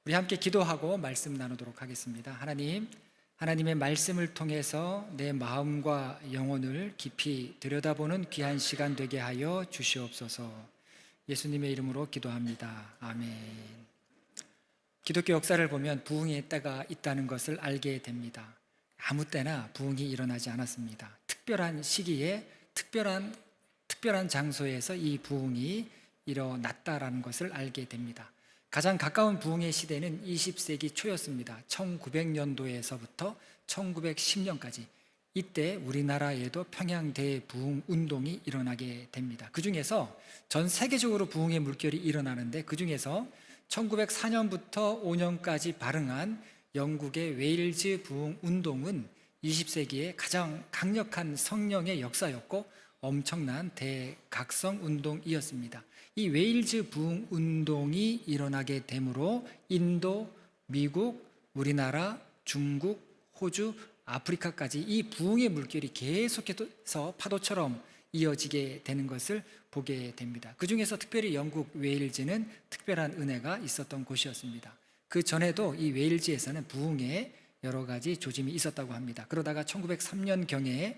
우리 함께 기도하고 말씀 나누도록 하겠습니다. 하나님, 하나님의 말씀을 통해서 내 마음과 영혼을 깊이 들여다보는 귀한 시간 되게 하여 주시옵소서. 예수님의 이름으로 기도합니다. 아멘. 기독교 역사를 보면 부흥의 때가 있다는 것을 알게 됩니다. 아무 때나 부흥이 일어나지 않았습니다. 특별한 시기에 특별한 장소에서 이 부흥이 일어났다라는 것을 알게 됩니다. 가장 가까운 부흥의 시대는 20세기 초였습니다. 1900년도에서부터 1910년까지 이때 우리나라에도 평양 대부흥 운동이 일어나게 됩니다. 그 중에서 전 세계적으로 부흥의 물결이 일어나는데 그 중에서 1904년부터 5년까지 발흥한 영국의 웨일즈 부흥 운동은 20세기의 가장 강력한 성령의 역사였고 엄청난 대각성 운동이었습니다. 이 웨일즈 부흥 운동이 일어나게 되므로 인도, 미국, 우리나라, 중국, 호주, 아프리카까지 이 부흥의 물결이 계속해서 파도처럼 이어지게 되는 것을 보게 됩니다. 그 중에서 특별히 영국 웨일즈는 특별한 은혜가 있었던 곳이었습니다. 그 전에도 이 웨일즈에서는 부흥에 여러 가지 조짐이 있었다고 합니다. 그러다가 1903년경에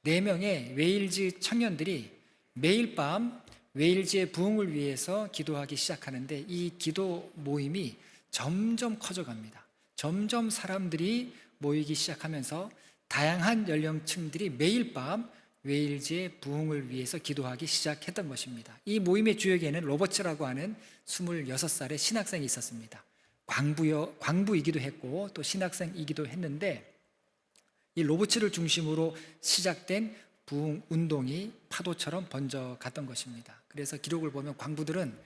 4명의 웨일즈 청년들이 매일 밤 웨일즈의 부흥을 위해서 기도하기 시작하는데 이 기도 모임이 점점 커져갑니다. 점점 사람들이 모이기 시작하면서 다양한 연령층들이 매일 밤 웨일즈의 부흥을 위해서 기도하기 시작했던 것입니다. 이 모임의 주역에는 로버츠라고 하는 26살의 신학생이 있었습니다. 광부이기도 했고 또 신학생이기도 했는데 이 로버츠를 중심으로 시작된 부흥 운동이 파도처럼 번져갔던 것입니다. 그래서 기록을 보면 광부들은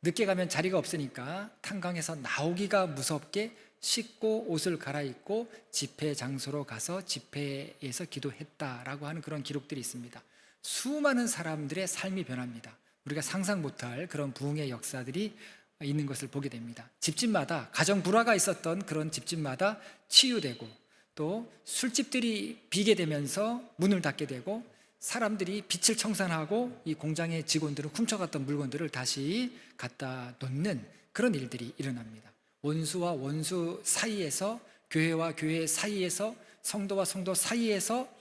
늦게 가면 자리가 없으니까 탄광에서 나오기가 무섭게 씻고 옷을 갈아입고 집회 장소로 가서 집회에서 기도했다라고 하는 그런 기록들이 있습니다. 수많은 사람들의 삶이 변합니다. 우리가 상상 못할 그런 부흥의 역사들이 있는 것을 보게 됩니다. 집집마다 가정 불화가 있었던 그런 집집마다 치유되고 또 술집들이 비게 되면서 문을 닫게 되고 사람들이 빛을 청산하고 이 공장의 직원들은 훔쳐갔던 물건들을 다시 갖다 놓는 그런 일들이 일어납니다. 원수와 원수 사이에서, 교회와 교회 사이에서, 성도와 성도 사이에서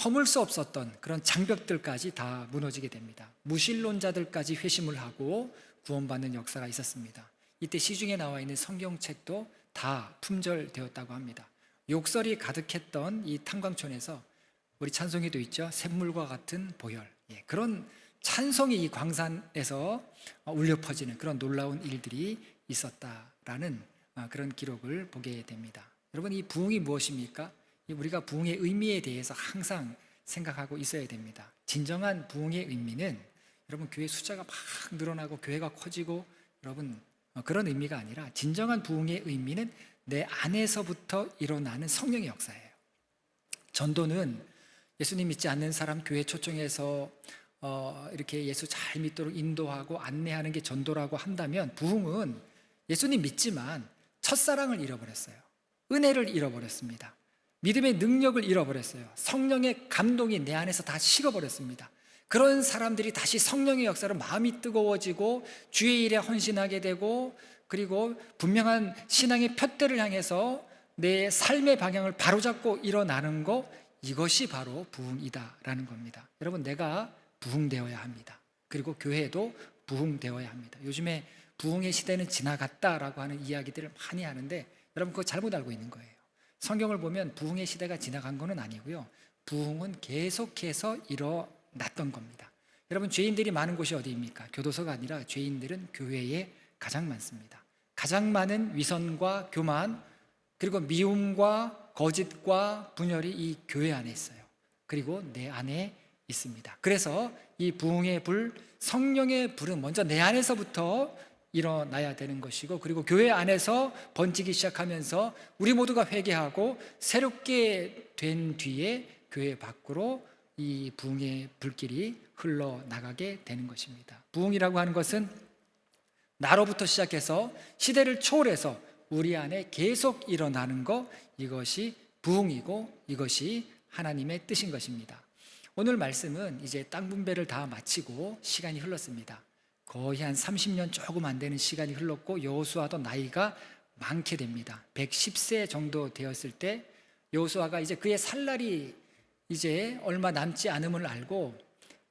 허물 수 없었던 그런 장벽들까지 다 무너지게 됩니다. 무신론자들까지 회심을 하고 구원받는 역사가 있었습니다. 이때 시중에 나와 있는 성경책도 다 품절되었다고 합니다. 욕설이 가득했던 이 탄광촌에서 우리 찬송에도 있죠. 샘물과 같은 보혈. 그런 찬송이 이 광산에서 울려 퍼지는 그런 놀라운 일들이 있었다라는 그런 기록을 보게 됩니다. 여러분, 이 부흥이 무엇입니까? 우리가 부흥의 의미에 대해서 항상 생각하고 있어야 됩니다. 진정한 부흥의 의미는 여러분 교회 숫자가 막 늘어나고 교회가 커지고 여러분 그런 의미가 아니라 진정한 부흥의 의미는 내 안에서부터 일어나는 성령의 역사예요. 전도는 예수님 믿지 않는 사람 교회 초청해서 이렇게 예수 잘 믿도록 인도하고 안내하는 게 전도라고 한다면 부흥은 예수님 믿지만 첫사랑을 잃어버렸어요. 은혜를 잃어버렸습니다. 믿음의 능력을 잃어버렸어요. 성령의 감동이 내 안에서 다 식어버렸습니다. 그런 사람들이 다시 성령의 역사로 마음이 뜨거워지고 주의 일에 헌신하게 되고 그리고 분명한 신앙의 푯대를 향해서 내 삶의 방향을 바로잡고 일어나는 것, 이것이 바로 부흥이다라는 겁니다. 여러분, 내가 부흥되어야 합니다. 그리고 교회도 부흥되어야 합니다. 요즘에 부흥의 시대는 지나갔다라고 하는 이야기들을 많이 하는데 여러분 그거 잘못 알고 있는 거예요. 성경을 보면 부흥의 시대가 지나간 거는 아니고요. 부흥은 계속해서 일어났던 겁니다. 여러분, 죄인들이 많은 곳이 어디입니까? 교도소가 아니라 죄인들은 교회에 가장 많습니다. 가장 많은 위선과 교만 그리고 미움과 거짓과 분열이 이 교회 안에 있어요. 그리고 내 안에 있습니다. 그래서 이 부흥의 불, 성령의 불은 먼저 내 안에서부터 일어나야 되는 것이고 그리고 교회 안에서 번지기 시작하면서 우리 모두가 회개하고 새롭게 된 뒤에 교회 밖으로 이 부흥의 불길이 흘러나가게 되는 것입니다. 부흥이라고 하는 것은 나로부터 시작해서 시대를 초월해서 우리 안에 계속 일어나는 것, 이것이 부흥이고 이것이 하나님의 뜻인 것입니다. 오늘 말씀은 이제 땅 분배를 다 마치고 시간이 흘렀습니다. 거의 한 30년 조금 안 되는 시간이 흘렀고 여호수아도 나이가 많게 됩니다. 110세 정도 되었을 때 여호수아가 이제 그의 살 날이 이제 얼마 남지 않음을 알고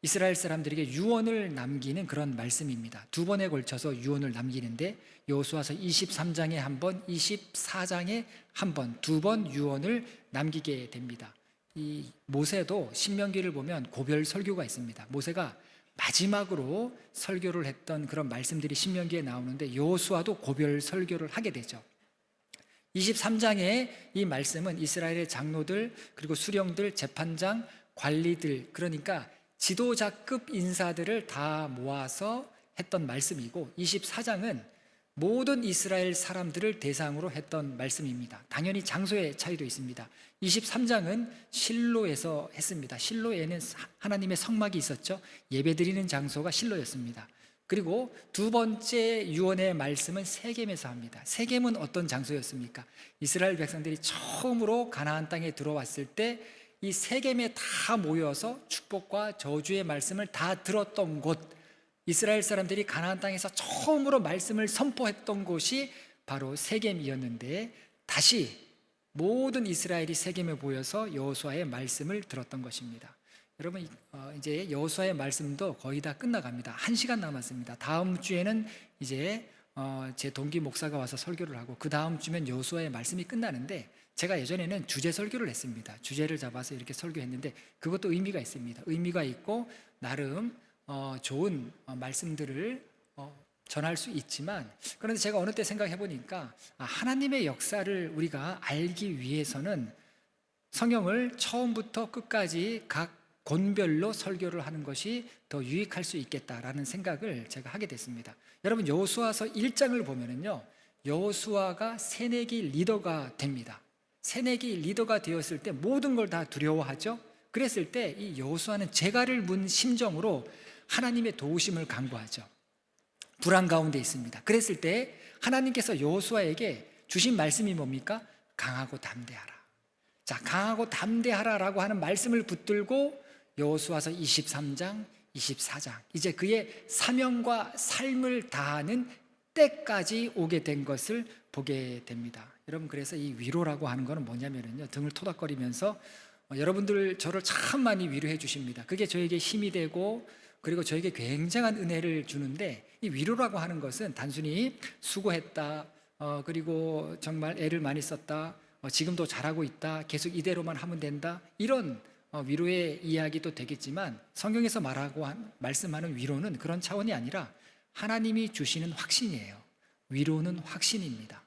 이스라엘 사람들에게 유언을 남기는 그런 말씀입니다. 두 번에 걸쳐서 유언을 남기는데 여호수아서 23장에 한 번, 24장에 한 번, 두 번 유언을 남기게 됩니다. 이 모세도 신명기를 보면 고별 설교가 있습니다. 모세가 마지막으로 설교를 했던 그런 말씀들이 신명기에 나오는데 여호수아도 고별 설교를 하게 되죠. 23장의 이 말씀은 이스라엘의 장로들, 그리고 수령들, 재판장, 관리들, 그러니까 지도자급 인사들을 다 모아서 했던 말씀이고, 24장은 모든 이스라엘 사람들을 대상으로 했던 말씀입니다. 당연히 장소의 차이도 있습니다. 23장은 실로에서 했습니다. 실로에는 하나님의 성막이 있었죠. 예배드리는 장소가 실로였습니다. 그리고 두 번째 유언의 말씀은 세겜에서 합니다. 세겜은 어떤 장소였습니까? 이스라엘 백성들이 처음으로 가나안 땅에 들어왔을 때 이 세겜에 다 모여서 축복과 저주의 말씀을 다 들었던 곳, 이스라엘 사람들이 가나안 땅에서 처음으로 말씀을 선포했던 곳이 바로 세겜이었는데, 다시 모든 이스라엘이 세겜에 모여서 여호수아의 말씀을 들었던 것입니다. 여러분, 이제 여호수아의 말씀도 거의 다 끝나갑니다. 1시간 남았습니다. 다음 주에는 이제 제 동기 목사가 와서 설교를 하고, 그 다음 주면 여호수아의 말씀이 끝나는데, 제가 예전에는 주제 설교를 했습니다. 주제를 잡아서 이렇게 설교했는데 그것도 의미가 있습니다. 의미가 있고 나름 좋은 말씀들을 전할 수 있지만, 그런데 제가 어느 때 생각해 보니까 하나님의 역사를 우리가 알기 위해서는 성경을 처음부터 끝까지 각 권별로 설교를 하는 것이 더 유익할 수 있겠다라는 생각을 제가 하게 됐습니다. 여러분, 여호수아서 1장을 보면은요, 여호수아가 새내기 리더가 됩니다. 새내기 리더가 되었을 때 모든 걸 다 두려워하죠. 그랬을 때 이 여호수아는 재갈을 문 심정으로 하나님의 도우심을 간구하죠. 불안 가운데 있습니다. 그랬을 때 하나님께서 여호수아에게 주신 말씀이 뭡니까? 강하고 담대하라. 자, 강하고 담대하라라고 하는 말씀을 붙들고 여호수아서 23장, 24장, 이제 그의 사명과 삶을 다하는 때까지 오게 된 것을 보게 됩니다. 여러분, 그래서 이 위로라고 하는 것은 뭐냐면요, 등을 토닥거리면서 여러분들 저를 참 많이 위로해 주십니다. 그게 저에게 힘이 되고, 그리고 저에게 굉장한 은혜를 주는데, 이 위로라고 하는 것은 단순히 수고했다, 그리고 정말 애를 많이 썼다, 지금도 잘하고 있다, 계속 이대로만 하면 된다, 이런 위로의 이야기도 되겠지만, 성경에서 말씀하는 위로는 그런 차원이 아니라 하나님이 주시는 확신이에요. 위로는 확신입니다.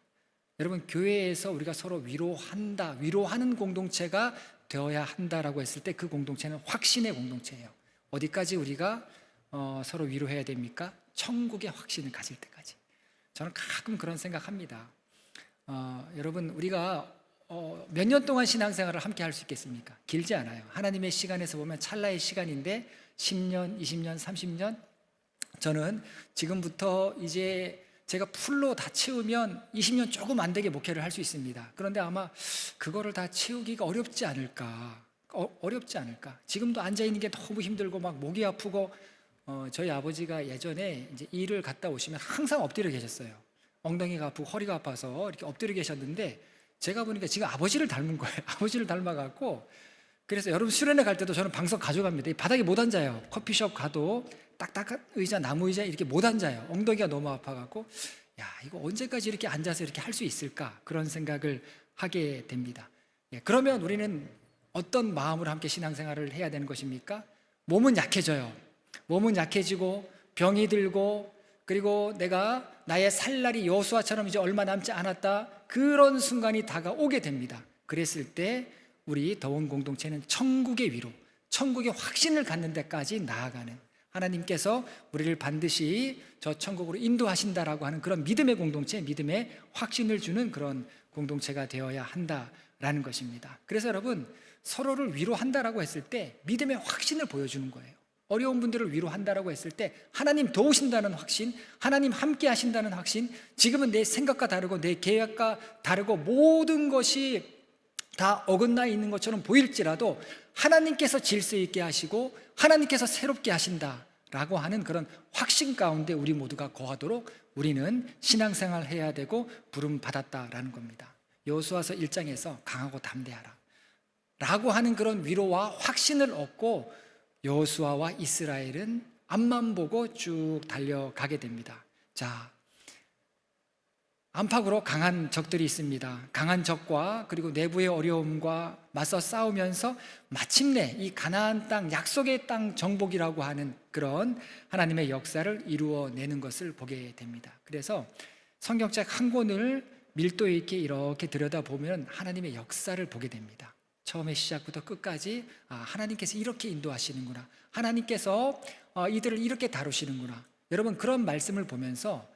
여러분, 교회에서 우리가 서로 위로한다, 위로하는 공동체가 되어야 한다라고 했을 때 그 공동체는 확신의 공동체예요. 어디까지 우리가 서로 위로해야 됩니까? 천국의 확신을 가질 때까지. 저는 가끔 그런 생각합니다. 여러분, 우리가 몇 년 동안 신앙생활을 함께 할 수 있겠습니까? 길지 않아요. 하나님의 시간에서 보면 찰나의 시간인데 10년, 20년, 30년, 저는 지금부터 이제 제가 풀로 다 채우면 20년 조금 안 되게 목회를 할 수 있습니다. 그런데 아마 그거를 다 채우기가 어렵지 않을까. 어렵지 않을까. 지금도 앉아있는 게 너무 힘들고 막 목이 아프고, 저희 아버지가 예전에 이제 일을 갔다 오시면 항상 엎드려 계셨어요. 엉덩이가 아프고 허리가 아파서 이렇게 엎드려 계셨는데, 제가 보니까 지금 아버지를 닮은 거예요. 아버지를 닮아갖고, 그래서 여러분 수련회 갈 때도 저는 방석 가져갑니다. 이 바닥에 못 앉아요. 커피숍 가도 딱딱한 의자, 나무 의자 이렇게 못 앉아요. 엉덩이가 너무 아파갖고, 야, 이거 언제까지 이렇게 앉아서 이렇게 할 수 있을까? 그런 생각을 하게 됩니다. 그러면 우리는 어떤 마음으로 함께 신앙생활을 해야 되는 것입니까? 몸은 약해져요. 몸은 약해지고 병이 들고, 그리고 내가 나의 살 날이 여호수아처럼 이제 얼마 남지 않았다, 그런 순간이 다가오게 됩니다. 그랬을 때 우리 더운 공동체는 천국의 위로, 천국의 확신을 갖는 데까지 나아가는, 하나님께서 우리를 반드시 저 천국으로 인도하신다라고 하는 그런 믿음의 공동체, 믿음의 확신을 주는 그런 공동체가 되어야 한다라는 것입니다. 그래서 여러분, 서로를 위로한다라고 했을 때 믿음의 확신을 보여주는 거예요. 어려운 분들을 위로한다라고 했을 때 하나님 도우신다는 확신, 하나님 함께 하신다는 확신, 지금은 내 생각과 다르고 내 계획과 다르고 모든 것이 다 어긋나 있는 것처럼 보일지라도 하나님께서 질서 있게 하시고 하나님께서 새롭게 하신다라는 라고 하는 그런 확신 가운데 우리 모두가 거하도록 우리는 신앙생활 해야 되고 부름 받았다라는 겁니다. 여호수아서 1장에서 강하고 담대하라 라고 하는 그런 위로와 확신을 얻고 여호수아와 이스라엘은 앞만 보고 쭉 달려가게 됩니다. 자, 안팎으로 강한 적들이 있습니다. 강한 적과 그리고 내부의 어려움과 맞서 싸우면서 마침내 이 가나안 땅, 약속의 땅 정복이라고 하는 그런 하나님의 역사를 이루어내는 것을 보게 됩니다. 그래서 성경책 한 권을 밀도 있게 이렇게 들여다보면 하나님의 역사를 보게 됩니다. 처음에 시작부터 끝까지 하나님께서 이렇게 인도하시는구나, 하나님께서 이들을 이렇게 다루시는구나. 여러분, 그런 말씀을 보면서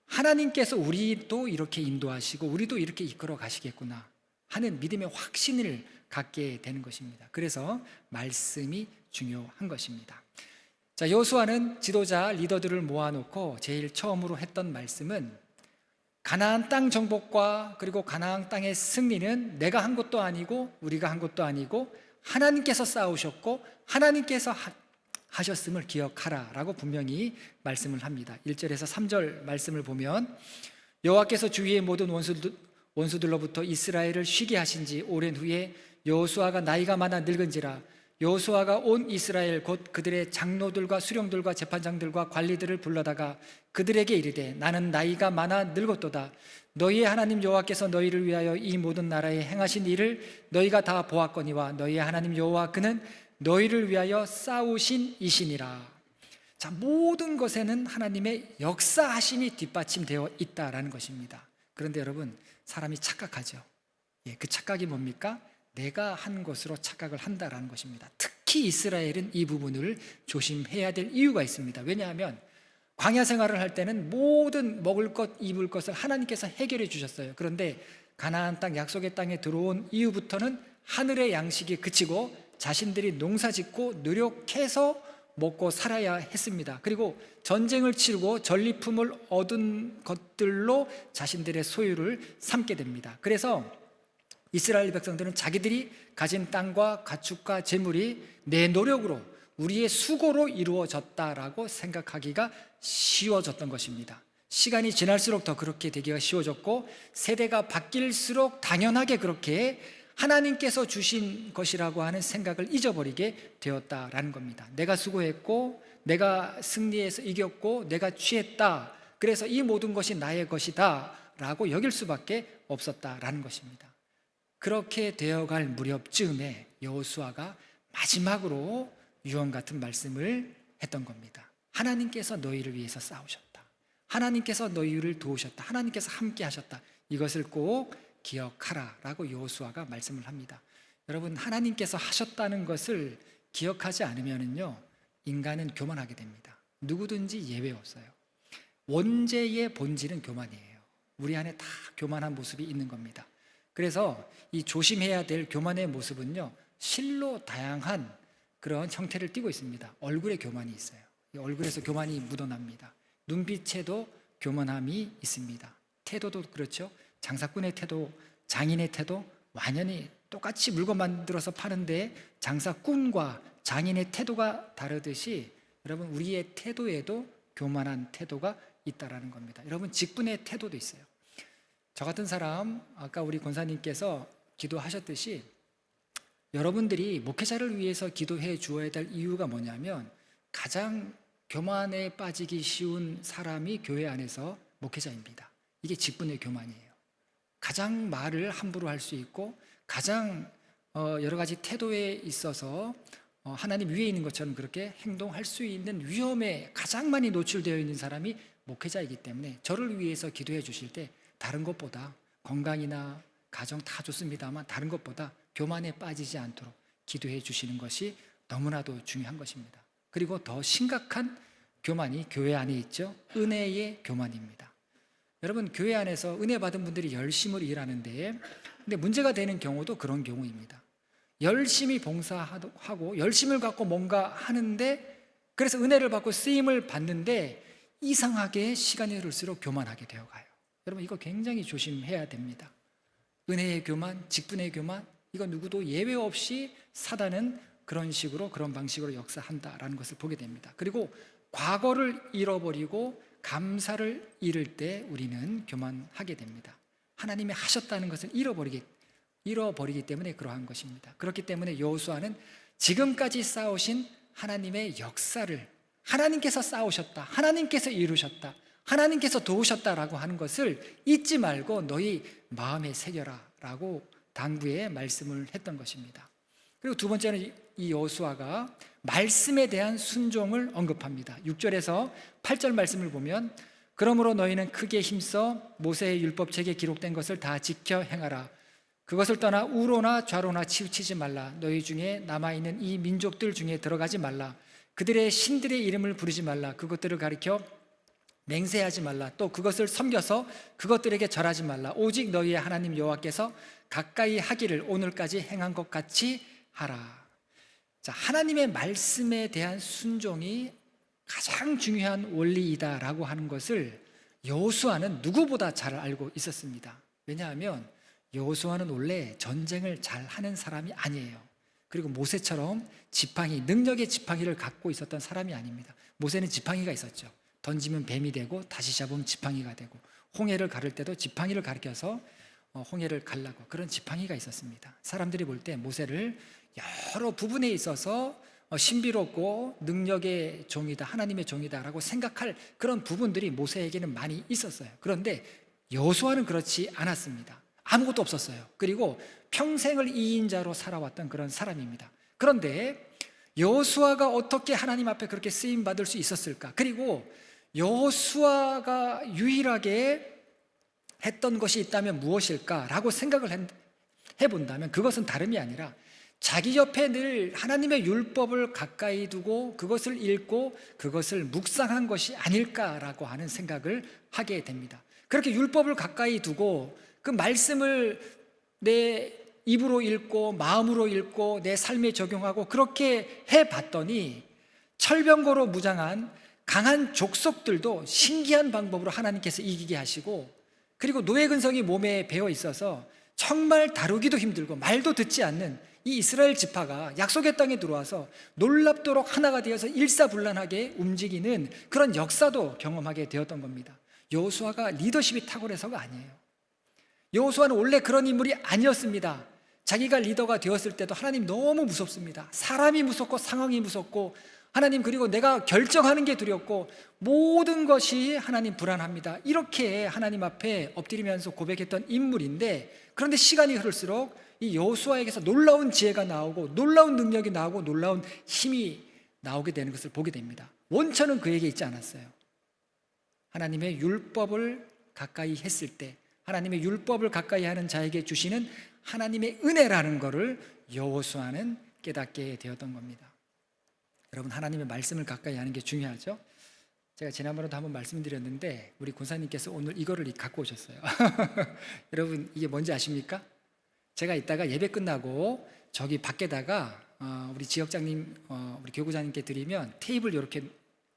하나님께서 우리도 이렇게 인도하시고 우리도 이렇게 이끌어 가시겠구나 하는 믿음의 확신을 갖게 되는 것입니다. 그래서 말씀이 중요한 것입니다. 자, 여호수아는 지도자 리더들을 모아놓고 제일 처음으로 했던 말씀은 가나안 땅 정복과 그리고 가나안 땅의 승리는 내가 한 것도 아니고 우리가 한 것도 아니고 하나님께서 싸우셨고 하나님께서 하셨음을 기억하라 라고 분명히 말씀을 합니다. 1절에서 3절 말씀을 보면 여호와께서 주위의 모든 원수들로부터 이스라엘을 쉬게 하신 지 오랜 후에 여호수아가 나이가 많아 늙은지라 여호수아가 온 이스라엘 곧 그들의 장로들과 수령들과 재판장들과 관리들을 불러다가 그들에게 이르되 나는 나이가 많아 늙었도다. 너희의 하나님 여호와께서 너희를 위하여 이 모든 나라에 행하신 일을 너희가 다 보았거니와 너희의 하나님 여호와 그는 너희를 위하여 싸우신 이시니라. 자, 모든 것에는 하나님의 역사하심이 뒷받침되어 있다라는 것입니다. 그런데 여러분, 사람이 착각하죠. 그 착각이 뭡니까? 내가 한 것으로 착각을 한다라는 것입니다. 특히 이스라엘은 이 부분을 조심해야 될 이유가 있습니다. 왜냐하면 광야 생활을 할 때는 모든 먹을 것, 입을 것을 하나님께서 해결해 주셨어요. 그런데 가나안 땅, 약속의 땅에 들어온 이후부터는 하늘의 양식이 그치고 자신들이 농사 짓고 노력해서 먹고 살아야 했습니다. 그리고 전쟁을 치르고 전리품을 얻은 것들로 자신들의 소유를 삼게 됩니다. 그래서 이스라엘 백성들은 자기들이 가진 땅과 가축과 재물이 내 노력으로 우리의 수고로 이루어졌다라고 생각하기가 쉬워졌던 것입니다. 시간이 지날수록 더 그렇게 되기가 쉬워졌고 세대가 바뀔수록 당연하게 그렇게 하나님께서 주신 것이라고 하는 생각을 잊어버리게 되었다라는 겁니다. 내가 수고했고 내가 승리해서 이겼고 내가 취했다, 그래서 이 모든 것이 나의 것이다 라고 여길 수밖에 없었다라는 것입니다. 그렇게 되어갈 무렵쯤에 여호수아가 마지막으로 유언 같은 말씀을 했던 겁니다. 하나님께서 너희를 위해서 싸우셨다, 하나님께서 너희를 도우셨다, 하나님께서 함께 하셨다, 이것을 꼭 기억하라 라고 여호수아가 말씀을 합니다. 여러분, 하나님께서 하셨다는 것을 기억하지 않으면요 인간은 교만하게 됩니다. 누구든지 예외 없어요. 원죄의 본질은 교만이에요. 우리 안에 다 교만한 모습이 있는 겁니다. 그래서 이 조심해야 될 교만의 모습은요 실로 다양한 그런 형태를 띠고 있습니다. 얼굴에 교만이 있어요. 얼굴에서 교만이 묻어납니다. 눈빛에도 교만함이 있습니다. 태도도 그렇죠. 장사꾼의 태도, 장인의 태도 완전히 똑같이 물건 만들어서 파는데 장사꾼과 장인의 태도가 다르듯이 여러분, 우리의 태도에도 교만한 태도가 있다라는 겁니다. 여러분, 직분의 태도도 있어요. 저 같은 사람, 아까 우리 권사님께서 기도하셨듯이 여러분들이 목회자를 위해서 기도해 주어야 될 이유가 뭐냐면 가장 교만에 빠지기 쉬운 사람이 교회 안에서 목회자입니다. 이게 직분의 교만이에요. 가장 말을 함부로 할 수 있고 가장 여러 가지 태도에 있어서 하나님 위에 있는 것처럼 그렇게 행동할 수 있는 위험에 가장 많이 노출되어 있는 사람이 목회자이기 때문에 저를 위해서 기도해 주실 때 다른 것보다 건강이나 가정 다 좋습니다만 다른 것보다 교만에 빠지지 않도록 기도해 주시는 것이 너무나도 중요한 것입니다. 그리고 더 심각한 교만이 교회 안에 있죠. 은혜의 교만입니다. 여러분, 교회 안에서 은혜 받은 분들이 열심히 일하는데 근데 문제가 되는 경우도 그런 경우입니다. 열심히 봉사하고 열심을 갖고 뭔가 하는데 그래서 은혜를 받고 쓰임을 받는데 이상하게 시간이 흐를수록 교만하게 되어가요. 여러분, 이거 굉장히 조심해야 됩니다. 은혜의 교만, 직분의 교만, 이거 누구도 예외 없이 사단은 그런 식으로 그런 방식으로 역사한다라는 것을 보게 됩니다. 그리고 과거를 잃어버리고 감사를 잃을 때 우리는 교만하게 됩니다. 하나님이 하셨다는 것을 잃어버리기 때문에 그러한 것입니다. 그렇기 때문에 여호수아는 지금까지 쌓으신 하나님의 역사를, 하나님께서 쌓으셨다, 하나님께서 이루셨다, 하나님께서 도우셨다라고 하는 것을 잊지 말고 너희 마음에 새겨라 라고 당부의 말씀을 했던 것입니다. 그리고 두 번째는 이 여호수아가 말씀에 대한 순종을 언급합니다. 6절에서 8절 말씀을 보면 그러므로 너희는 크게 힘써 모세의 율법책에 기록된 것을 다 지켜 행하라. 그것을 떠나 우로나 좌로나 치우치지 말라. 너희 중에 남아있는 이 민족들 중에 들어가지 말라. 그들의 신들의 이름을 부르지 말라. 그것들을 가리켜 맹세하지 말라. 또 그것을 섬겨서 그것들에게 절하지 말라. 오직 너희의 하나님 여호와께서 가까이 하기를 오늘까지 행한 것 같이 하라. 자, 하나님의 말씀에 대한 순종이 가장 중요한 원리이다라고 하는 것을 여호수아는 누구보다 잘 알고 있었습니다. 왜냐하면 여호수아는 원래 전쟁을 잘 하는 사람이 아니에요. 그리고 모세처럼 능력의 지팡이를 갖고 있었던 사람이 아닙니다. 모세는 지팡이가 있었죠. 던지면 뱀이 되고 다시 잡으면 지팡이가 되고, 홍해를 가를 때도 지팡이를 가리켜서 홍해를 가려고 그런 지팡이가 있었습니다. 사람들이 볼 때 모세를 여러 부분에 있어서 신비롭고 능력의 종이다, 하나님의 종이다라고 생각할 그런 부분들이 모세에게는 많이 있었어요. 그런데 여호수아는 그렇지 않았습니다. 아무것도 없었어요. 그리고 평생을 이인자로 살아왔던 그런 사람입니다. 그런데 여호수아가 어떻게 하나님 앞에 그렇게 쓰임 받을 수 있었을까? 그리고 여호수아가 유일하게 했던 것이 있다면 무엇일까라고 생각을 해본다면 그것은 다름이 아니라 자기 옆에 늘 하나님의 율법을 가까이 두고 그것을 읽고 그것을 묵상한 것이 아닐까라고 하는 생각을 하게 됩니다. 그렇게 율법을 가까이 두고 그 말씀을 내 입으로 읽고 마음으로 읽고 내 삶에 적용하고 그렇게 해봤더니 철병거로 무장한 강한 족속들도 신기한 방법으로 하나님께서 이기게 하시고, 그리고 노예근성이 몸에 배어 있어서 정말 다루기도 힘들고 말도 듣지 않는 이 이스라엘 지파가 약속의 땅에 들어와서 놀랍도록 하나가 되어서 일사불란하게 움직이는 그런 역사도 경험하게 되었던 겁니다. 여호수아가 리더십이 탁월해서가 아니에요. 여호수아는 원래 그런 인물이 아니었습니다. 자기가 리더가 되었을 때도 하나님 너무 무섭습니다. 사람이 무섭고 상황이 무섭고 하나님, 그리고 내가 결정하는 게 두렵고 모든 것이 하나님 불안합니다. 이렇게 하나님 앞에 엎드리면서 고백했던 인물인데, 그런데 시간이 흐를수록 이 여호수아에게서 놀라운 지혜가 나오고 놀라운 능력이 나오고 놀라운 힘이 나오게 되는 것을 보게 됩니다. 원천은 그에게 있지 않았어요. 하나님의 율법을 가까이 했을 때, 하나님의 율법을 가까이 하는 자에게 주시는 하나님의 은혜라는 것을 여호수아는 깨닫게 되었던 겁니다. 여러분, 하나님의 말씀을 가까이 하는 게 중요하죠. 제가 지난번에도 한번 말씀드렸는데 우리 권사님께서 오늘 이거를 갖고 오셨어요. 여러분, 이게 뭔지 아십니까? 제가 이따가 예배 끝나고 저기 밖에다가 우리 지역장님, 우리 교구장님께 드리면 테이블 이렇게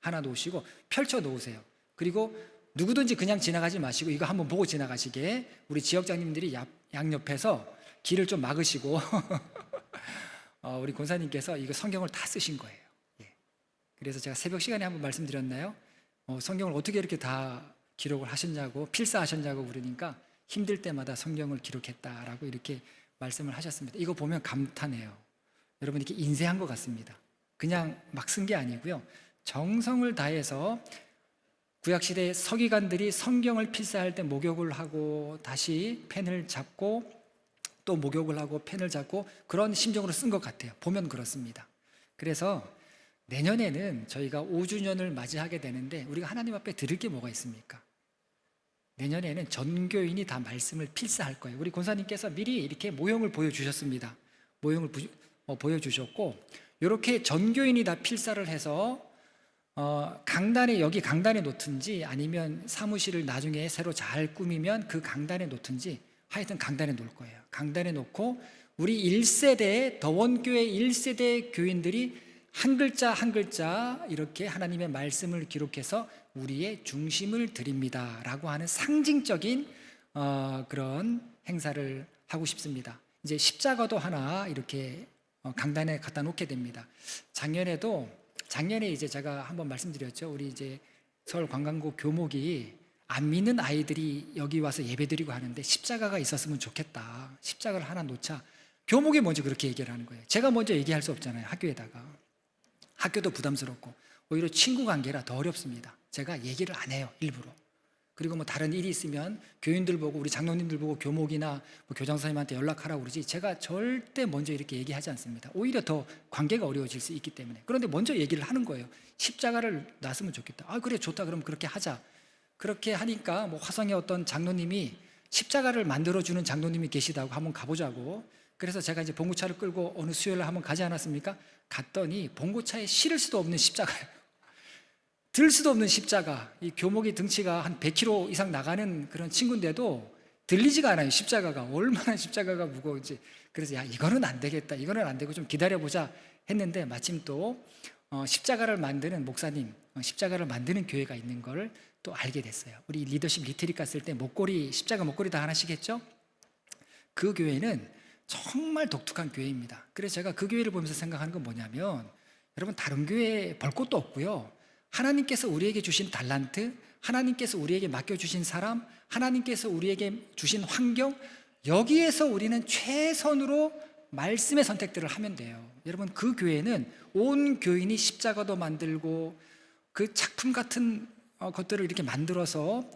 하나 놓으시고 펼쳐 놓으세요. 그리고 누구든지 그냥 지나가지 마시고 이거 한번 보고 지나가시게 우리 지역장님들이 양옆에서 길을 좀 막으시고 우리 권사님께서 이거 성경을 다 쓰신 거예요. 그래서 제가 새벽 시간에 한번 말씀드렸나요? 성경을 어떻게 이렇게 다 기록을 하셨냐고, 필사하셨냐고 그러니까 힘들 때마다 성경을 기록했다라고 이렇게 말씀을 하셨습니다. 이거 보면 감탄해요. 여러분, 이렇게 인쇄한 것 같습니다. 그냥 막 쓴 게 아니고요, 정성을 다해서 구약시대 서기관들이 성경을 필사할 때 목욕을 하고 다시 펜을 잡고 또 목욕을 하고 펜을 잡고 그런 심정으로 쓴 것 같아요. 보면 그렇습니다. 그래서 내년에는 저희가 5주년을 맞이하게 되는데 우리가 하나님 앞에 드릴 게 뭐가 있습니까? 내년에는 전교인이 다 말씀을 필사할 거예요. 우리 권사님께서 미리 이렇게 모형을 보여주셨습니다. 모형을 보여주셨고, 이렇게 전교인이 다 필사를 해서 여기 강단에 놓든지 아니면 사무실을 나중에 새로 잘 꾸미면 그 강단에 놓든지 하여튼 강단에 놓을 거예요. 강단에 놓고 우리 1세대 더원교회 1세대 교인들이 한 글자 한 글자 이렇게 하나님의 말씀을 기록해서 우리의 중심을 드립니다 라고 하는 상징적인 그런 행사를 하고 싶습니다. 이제 십자가도 하나 이렇게 강단에 갖다 놓게 됩니다. 작년에도 작년에 이제 제가 한번 말씀드렸죠. 우리 이제 서울 관광구 교목이 안 믿는 아이들이 여기 와서 예배드리고 하는데 십자가가 있었으면 좋겠다. 십자가를 하나 놓자. 교목이 먼저 그렇게 얘기를 하는 거예요. 제가 먼저 얘기할 수 없잖아요. 학교에다가. 학교도 부담스럽고 오히려 친구 관계라 더 어렵습니다. 제가 얘기를 안 해요. 일부러. 그리고 뭐 다른 일이 있으면 교인들 보고 우리 장로님들 보고 교목이나 뭐 교장 선생님한테 연락하라고 그러지 제가 절대 먼저 이렇게 얘기하지 않습니다. 오히려 더 관계가 어려워질 수 있기 때문에. 그런데 먼저 얘기를 하는 거예요. 십자가를 놨으면 좋겠다. 아 그래 좋다. 그럼 그렇게 하자. 그렇게 하니까 뭐 화성의 어떤 장로님이 십자가를 만들어주는 장로님이 계시다고 한번 가보자고. 그래서 제가 이제 봉고차를 끌고 어느 수요일에 한번 가지 않았습니까? 갔더니 봉고차에 실을 수도 없는 십자가예요. 들 수도 없는 십자가. 이 교목이 등치가 한 100kg 이상 나가는 그런 친구인데도 들리지가 않아요. 십자가가 얼마나 십자가가 무거운지. 그래서 야 이거는 안 되겠다. 이거는 안 되고 좀 기다려보자 했는데 마침 또 십자가를 만드는 목사님, 십자가를 만드는 교회가 있는 걸 또 알게 됐어요. 우리 리더십 리트릿 갔을 때 목걸이, 십자가 목걸이 다 하나씩 했죠? 그 교회는 정말 독특한 교회입니다. 그래서 제가 그 교회를 보면서 생각하는 건 뭐냐면 여러분 다른 교회 볼 것도 없고요. 하나님께서 우리에게 주신 달란트, 하나님께서 우리에게 맡겨주신 사람, 하나님께서 우리에게 주신 환경, 여기에서 우리는 최선으로 말씀의 선택들을 하면 돼요. 여러분 그 교회는 온 교인이 십자가도 만들고 그 작품 같은 것들을 이렇게 만들어서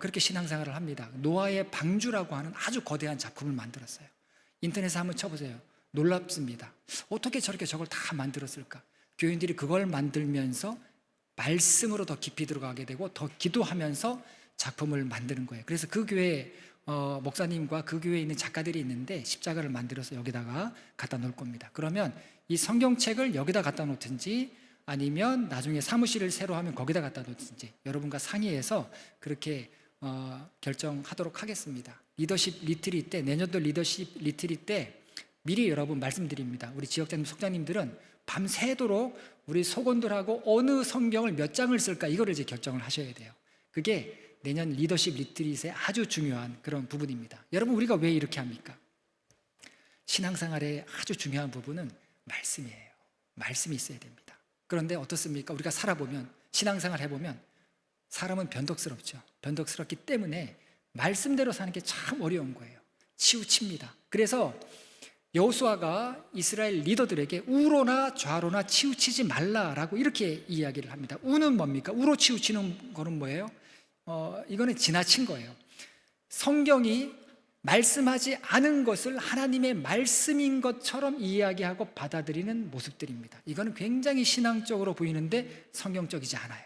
그렇게 신앙생활을 합니다. 노아의 방주라고 하는 아주 거대한 작품을 만들었어요. 인터넷에 한번 쳐보세요. 놀랍습니다. 어떻게 저렇게 저걸 다 만들었을까? 교인들이 그걸 만들면서 말씀으로 더 깊이 들어가게 되고 더 기도하면서 작품을 만드는 거예요. 그래서 그 교회 목사님과 그 교회에 있는 작가들이 있는데 십자가를 만들어서 여기다가 갖다 놓을 겁니다. 그러면 이 성경책을 여기다 갖다 놓든지 아니면 나중에 사무실을 새로 하면 거기다 갖다 놓든지 여러분과 상의해서 그렇게 결정하도록 하겠습니다. 리더십 리트릿 때, 내년도 리더십 리트릿 때 미리 여러분 말씀드립니다. 우리 지역장님, 속장님들은 밤새도록 우리 속원들하고 어느 성경을 몇 장을 쓸까 이거를 이제 결정을 하셔야 돼요. 그게 내년 리더십 리트릿의 아주 중요한 그런 부분입니다. 여러분 우리가 왜 이렇게 합니까? 신앙생활의 아주 중요한 부분은 말씀이에요. 말씀이 있어야 됩니다. 그런데 어떻습니까? 우리가 살아보면, 신앙생활 해보면 사람은 변덕스럽죠. 변덕스럽기 때문에 말씀대로 사는 게 참 어려운 거예요. 치우칩니다. 그래서 여호수아가 이스라엘 리더들에게 우로나 좌로나 치우치지 말라라고 이렇게 이야기를 합니다. 우는 뭡니까? 우로 치우치는 거는 뭐예요? 이거는 지나친 거예요. 성경이 말씀하지 않은 것을 하나님의 말씀인 것처럼 이야기하고 받아들이는 모습들입니다. 이거는 굉장히 신앙적으로 보이는데 성경적이지 않아요.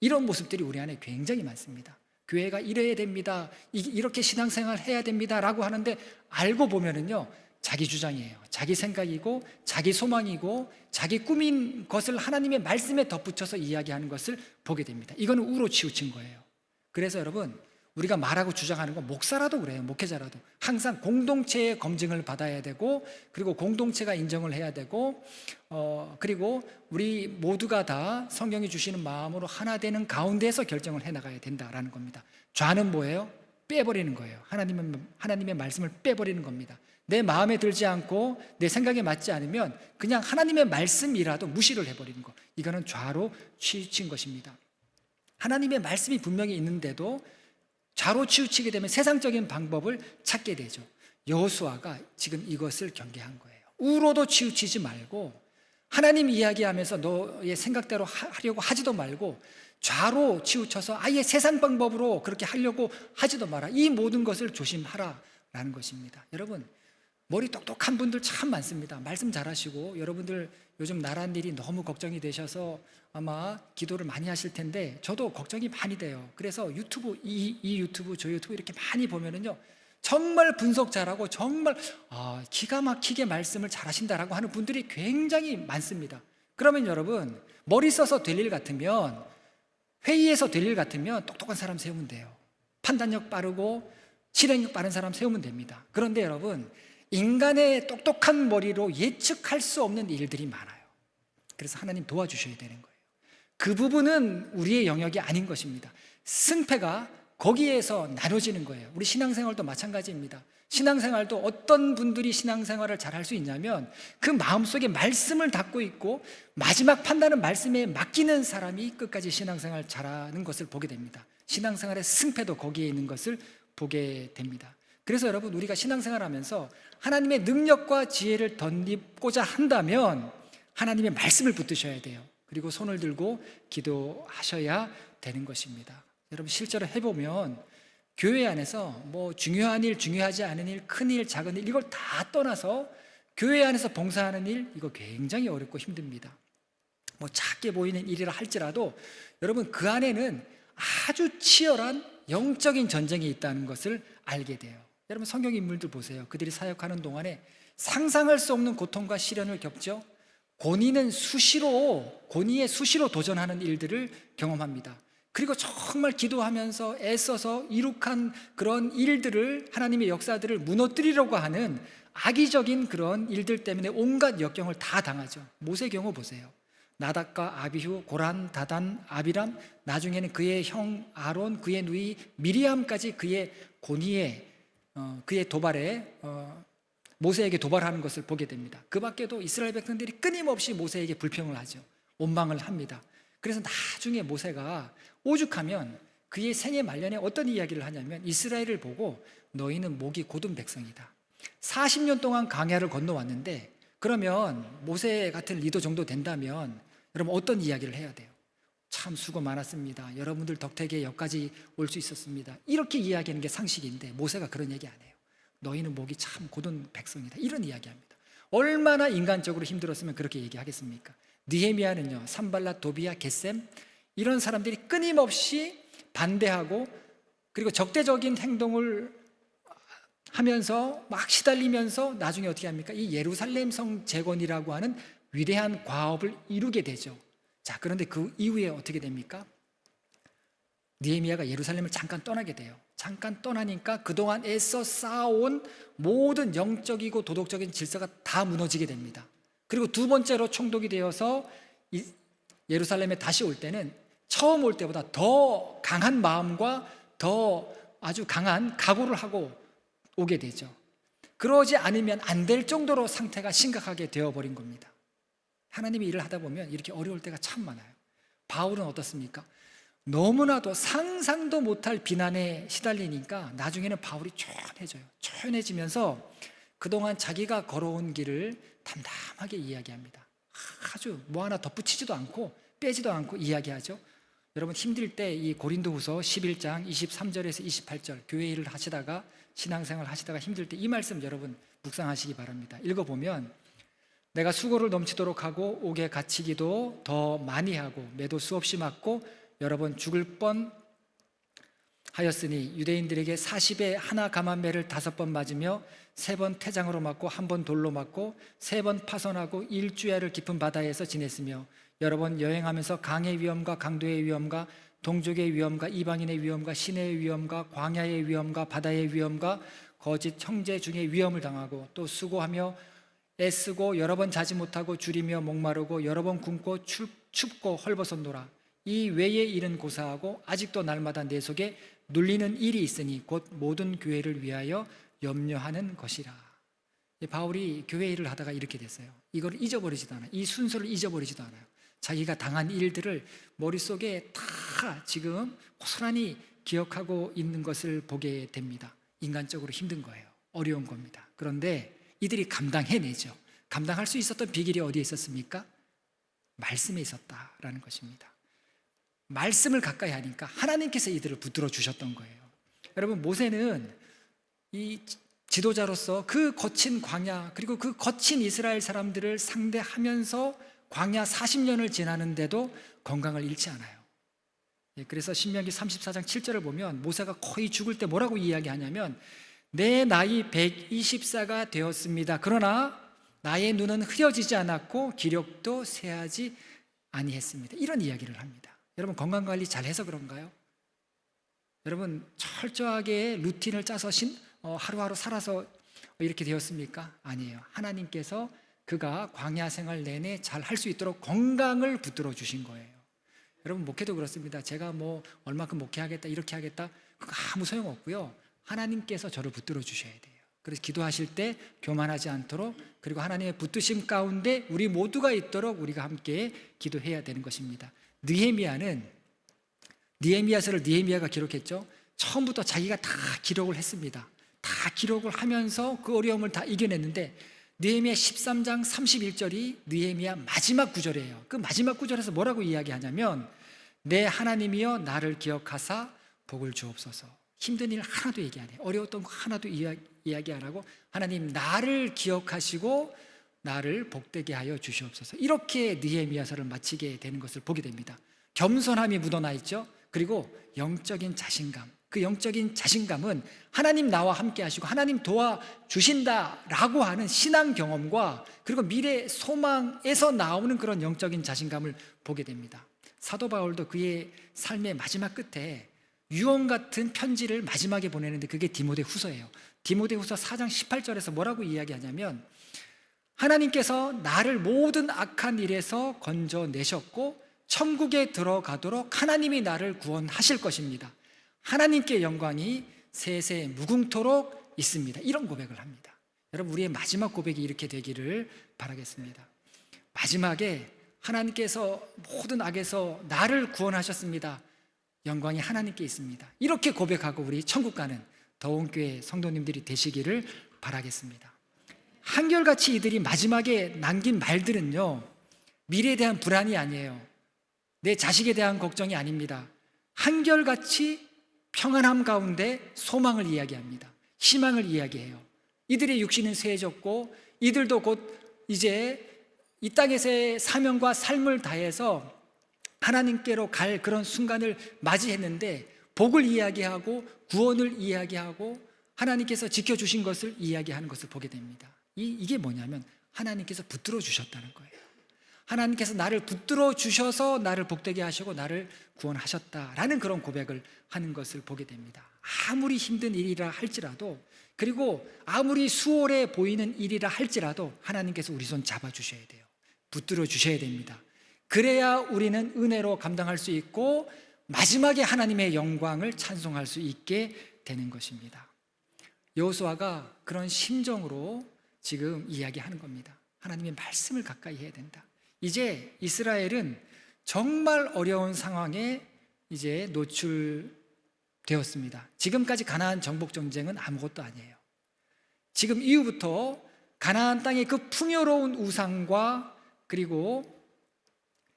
이런 모습들이 우리 안에 굉장히 많습니다. 교회가 이래야 됩니다. 이렇게 신앙생활 해야 됩니다. 라고 하는데 알고 보면은요, 자기 주장이에요. 자기 생각이고, 자기 소망이고, 자기 꿈인 것을 하나님의 말씀에 덧붙여서 이야기하는 것을 보게 됩니다. 이거는 우로 치우친 거예요. 그래서 여러분, 우리가 말하고 주장하는 건 목사라도 그래요. 목회자라도 항상 공동체의 검증을 받아야 되고, 그리고 공동체가 인정을 해야 되고, 그리고 우리 모두가 다 성경이 주시는 마음으로 하나 되는 가운데에서 결정을 해나가야 된다라는 겁니다. 좌는 뭐예요? 빼버리는 거예요. 하나님의 말씀을 빼버리는 겁니다. 내 마음에 들지 않고 내 생각에 맞지 않으면 그냥 하나님의 말씀이라도 무시를 해버리는 거. 이거는 좌로 치우친 것입니다. 하나님의 말씀이 분명히 있는데도 좌로 치우치게 되면 세상적인 방법을 찾게 되죠. 여호수아가 지금 이것을 경계한 거예요. 우로도 치우치지 말고 하나님 이야기하면서 너의 생각대로 하려고 하지도 말고 좌로 치우쳐서 아예 세상 방법으로 그렇게 하려고 하지도 마라. 이 모든 것을 조심하라라는 것입니다. 여러분 머리 똑똑한 분들 참 많습니다. 말씀 잘하시고 여러분들 요즘 나란 일이 너무 걱정이 되셔서 아마 기도를 많이 하실 텐데 저도 걱정이 많이 돼요. 그래서 유튜브 이 유튜브 저 유튜브 이렇게 많이 보면은요 정말 분석 잘하고 정말 기가 막히게 말씀을 잘하신다라고 하는 분들이 굉장히 많습니다. 그러면 여러분 머리 써서 될 일 같으면 회의에서 될 일 같으면 똑똑한 사람 세우면 돼요. 판단력 빠르고 실행력 빠른 사람 세우면 됩니다. 그런데 여러분 인간의 똑똑한 머리로 예측할 수 없는 일들이 많아요. 그래서 하나님 도와주셔야 되는 거예요. 그 부분은 우리의 영역이 아닌 것입니다. 승패가 거기에서 나눠지는 거예요. 우리 신앙생활도 마찬가지입니다. 신앙생활도 어떤 분들이 신앙생활을 잘 할 수 있냐면 그 마음속에 말씀을 담고 있고 마지막 판단은 말씀에 맡기는 사람이 끝까지 신앙생활 잘하는 것을 보게 됩니다. 신앙생활의 승패도 거기에 있는 것을 보게 됩니다. 그래서 여러분, 우리가 신앙생활 하면서 하나님의 능력과 지혜를 덧입고자 한다면 하나님의 말씀을 붙드셔야 돼요. 그리고 손을 들고 기도하셔야 되는 것입니다. 여러분, 실제로 해보면 교회 안에서 뭐 중요한 일, 중요하지 않은 일, 큰 일, 작은 일, 이걸 다 떠나서 교회 안에서 봉사하는 일, 이거 굉장히 어렵고 힘듭니다. 뭐 작게 보이는 일이라 할지라도 여러분, 그 안에는 아주 치열한 영적인 전쟁이 있다는 것을 알게 돼요. 여러분, 성경 인물들 보세요. 그들이 사역하는 동안에 상상할 수 없는 고통과 시련을 겪죠. 고니의 수시로 도전하는 일들을 경험합니다. 그리고 정말 기도하면서 애써서 이룩한 그런 일들을, 하나님의 역사들을 무너뜨리려고 하는 악의적인 그런 일들 때문에 온갖 역경을 다 당하죠. 모세 경우 보세요. 나답과 아비후, 고란, 다단, 아비람, 나중에는 그의 형 아론, 그의 누이 미리암까지 그의 그의 도발에 모세에게 도발하는 것을 보게 됩니다. 그 밖에도 이스라엘 백성들이 끊임없이 모세에게 불평을 하죠. 원망을 합니다. 그래서 나중에 모세가 오죽하면 그의 생애 말년에 어떤 이야기를 하냐면 이스라엘을 보고 너희는 목이 곧은 백성이다. 40년 동안 광야를 건너왔는데 그러면 모세 같은 리더 정도 된다면 여러분 어떤 이야기를 해야 돼요? 참 수고 많았습니다. 여러분들 덕택에 여기까지 올 수 있었습니다. 이렇게 이야기하는 게 상식인데 모세가 그런 얘기 안 해요. 너희는 목이 참 곧은 백성이다. 이런 이야기합니다. 얼마나 인간적으로 힘들었으면 그렇게 얘기하겠습니까? 느헤미야는요, 산발랏, 도비야, 겟셈 이런 사람들이 끊임없이 반대하고 그리고 적대적인 행동을 하면서 막 시달리면서 나중에 어떻게 합니까? 이 예루살렘 성 재건이라고 하는 위대한 과업을 이루게 되죠. 자, 그런데 그 이후에 어떻게 됩니까? 느헤미야가 예루살렘을 잠깐 떠나게 돼요. 잠깐 떠나니까 그동안 애써 쌓아온 모든 영적이고 도덕적인 질서가 다 무너지게 됩니다. 그리고 두 번째로 총독이 되어서 예루살렘에 다시 올 때는 처음 올 때보다 더 강한 마음과 더 아주 강한 각오를 하고 오게 되죠. 그러지 않으면 안 될 정도로 상태가 심각하게 되어버린 겁니다. 하나님이 일을 하다 보면 이렇게 어려울 때가 참 많아요. 바울은 어떻습니까? 너무나도 상상도 못할 비난에 시달리니까 나중에는 바울이 초연해져요. 초연해지면서 그동안 자기가 걸어온 길을 담담하게 이야기합니다. 아주 뭐 하나 덧붙이지도 않고 빼지도 않고 이야기하죠. 여러분, 힘들 때 이 고린도후서 11장 23절에서 28절 교회 일을 하시다가 신앙생활 하시다가 힘들 때 이 말씀 여러분 묵상하시기 바랍니다. 읽어보면 내가 수고를 넘치도록 하고 옥에 갇히기도 더 많이 하고 매도 수없이 맞고 여러 번 죽을 뻔 하였으니 유대인들에게 40에 하나 감한매를 5번 맞으며 3번 태장으로 맞고 1번 돌로 맞고 3번 파손하고 일주야를 깊은 바다에서 지냈으며 여러 번 여행하면서 강의 위험과 강도의 위험과 동족의 위험과 이방인의 위험과 시내의 위험과 광야의 위험과 바다의 위험과 거짓 형제 중에 위험을 당하고 또 수고하며 애쓰고 여러 번 자지 못하고 줄이며 목마르고 여러 번 굶고 춥고 헐벗었노라. 이 외의 일은 고사하고 아직도 날마다 내 속에 눌리는 일이 있으니 곧 모든 교회를 위하여 염려하는 것이라. 바울이 교회 일을 하다가 이렇게 됐어요. 이걸 잊어버리지도 않아요. 이 순서를 잊어버리지도 않아요. 자기가 당한 일들을 머릿속에 다 지금 고스란히 기억하고 있는 것을 보게 됩니다. 인간적으로 힘든 거예요. 어려운 겁니다. 그런데 이들이 감당해내죠. 감당할 수 있었던 비결이 어디에 있었습니까? 말씀에 있었다라는 것입니다. 말씀을 가까이 하니까 하나님께서 이들을 붙들어 주셨던 거예요. 여러분, 모세는 이 지도자로서 그 거친 광야 그리고 그 거친 이스라엘 사람들을 상대하면서 광야 40년을 지나는데도 건강을 잃지 않아요. 그래서 신명기 34장 7절을 보면 모세가 거의 죽을 때 뭐라고 이야기하냐면 내 나이 120세가 되었습니다. 그러나 나의 눈은 흐려지지 않았고 기력도 쇠하지 아니했습니다. 이런 이야기를 합니다. 여러분, 건강관리 잘해서 그런가요? 여러분, 철저하게 루틴을 짜서 하루하루 살아서 이렇게 되었습니까? 아니에요. 하나님께서 그가 광야 생활 내내 잘 할 수 있도록 건강을 붙들어 주신 거예요. 여러분, 목회도 그렇습니다. 제가 뭐 얼마큼 목회하겠다 이렇게 하겠다 아무 소용없고요. 하나님께서 저를 붙들어 주셔야 돼요. 그래서 기도하실 때 교만하지 않도록, 그리고 하나님의 붙드심 가운데 우리 모두가 있도록 우리가 함께 기도해야 되는 것입니다. 느헤미야서를 느헤미야가 기록했죠. 처음부터 자기가 다 기록을 했습니다. 다 기록을 하면서 그 어려움을 다 이겨냈는데, 느헤미야 13장 31절이 느헤미야 마지막 구절이에요. 그 마지막 구절에서 뭐라고 이야기하냐면, 내 하나님이여 나를 기억하사 복을 주옵소서. 힘든 일 하나도 얘기 안 해요. 어려웠던 거 하나도 이야기 안 하고, 하나님 나를 기억하시고 나를 복되게 하여 주시옵소서. 이렇게 느헤미야서를 마치게 되는 것을 보게 됩니다. 겸손함이 묻어나 있죠. 그리고 영적인 자신감, 그 영적인 자신감은 하나님 나와 함께 하시고 하나님 도와주신다라고 하는 신앙 경험과, 그리고 미래 소망에서 나오는 그런 영적인 자신감을 보게 됩니다. 사도 바울도 그의 삶의 마지막 끝에 유언 같은 편지를 마지막에 보내는데, 그게 디모데후서예요. 디모데후서 4장 18절에서 뭐라고 이야기하냐면, 하나님께서 나를 모든 악한 일에서 건져내셨고 천국에 들어가도록 하나님이 나를 구원하실 것입니다. 하나님께 영광이 세세 무궁토록 있습니다. 이런 고백을 합니다. 여러분, 우리의 마지막 고백이 이렇게 되기를 바라겠습니다. 마지막에 하나님께서 모든 악에서 나를 구원하셨습니다. 영광이 하나님께 있습니다. 이렇게 고백하고 우리 천국 가는 더운교회 성도님들이 되시기를 바라겠습니다. 한결같이 이들이 마지막에 남긴 말들은요, 미래에 대한 불안이 아니에요. 내 자식에 대한 걱정이 아닙니다. 한결같이 평안함 가운데 소망을 이야기합니다. 희망을 이야기해요. 이들의 육신은 쇠해졌고 이들도 곧 이제 이 땅에서의 사명과 삶을 다해서 하나님께로 갈 그런 순간을 맞이했는데, 복을 이야기하고 구원을 이야기하고 하나님께서 지켜주신 것을 이야기하는 것을 보게 됩니다. 이게 뭐냐면 하나님께서 붙들어 주셨다는 거예요. 하나님께서 나를 붙들어 주셔서 나를 복되게 하시고 나를 구원하셨다라는 그런 고백을 하는 것을 보게 됩니다. 아무리 힘든 일이라 할지라도, 그리고 아무리 수월해 보이는 일이라 할지라도 하나님께서 우리 손 잡아주셔야 돼요. 붙들어 주셔야 됩니다. 그래야 우리는 은혜로 감당할 수 있고 마지막에 하나님의 영광을 찬송할 수 있게 되는 것입니다. 여호수아가 그런 심정으로 지금 이야기하는 겁니다. 하나님의 말씀을 가까이 해야 된다. 이제 이스라엘은 정말 어려운 상황에 이제 노출되었습니다. 지금까지 가나안 정복 전쟁은 아무것도 아니에요. 지금 이후부터 가나안 땅의 그 풍요로운 우상과, 그리고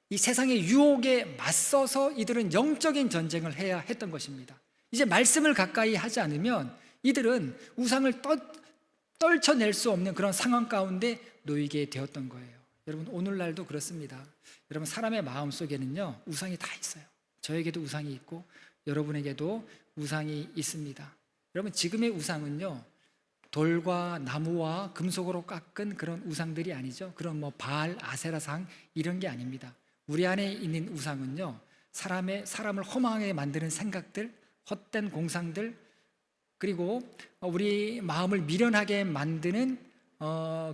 이 세상의 유혹에 맞서서 이들은 영적인 전쟁을 해야 했던 것입니다. 이제 말씀을 가까이 하지 않으면 이들은 우상을 떨쳐낼 수 없는 그런 상황 가운데 놓이게 되었던 거예요. 여러분, 오늘날도 그렇습니다. 여러분, 사람의 마음속에는요 우상이 다 있어요. 저에게도 우상이 있고 여러분에게도 우상이 있습니다. 여러분, 지금의 우상은요 돌과 나무와 금속으로 깎은 그런 우상들이 아니죠. 그런 뭐 바알, 아세라상 이런 게 아닙니다. 우리 안에 있는 우상은요 사람을 허망하게 만드는 생각들, 헛된 공상들, 그리고 우리 마음을 미련하게 만드는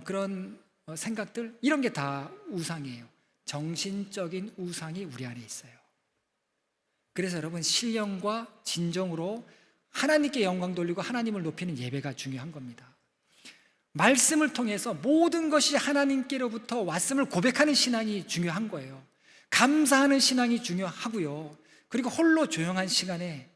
그런 생각들, 이런 게 다 우상이에요. 정신적인 우상이 우리 안에 있어요. 그래서 여러분, 신령과 진정으로 하나님께 영광 돌리고 하나님을 높이는 예배가 중요한 겁니다. 말씀을 통해서 모든 것이 하나님께로부터 왔음을 고백하는 신앙이 중요한 거예요. 감사하는 신앙이 중요하고요. 그리고 홀로 조용한 시간에,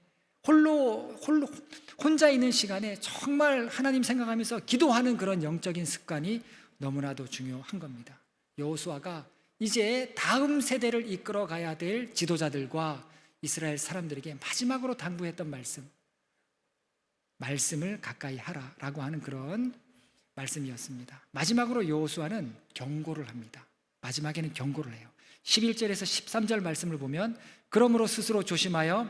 혼자 있는 시간에 정말 하나님 생각하면서 기도하는 그런 영적인 습관이 너무나도 중요한 겁니다. 여호수아가 이제 다음 세대를 이끌어 가야 될 지도자들과 이스라엘 사람들에게 마지막으로 당부했던 말씀을 가까이 하라라고 하는 그런 말씀이었습니다. 마지막으로 여호수아는 경고를 합니다. 마지막에는 경고를 해요. 11절에서 13절 말씀을 보면, 그러므로 스스로 조심하여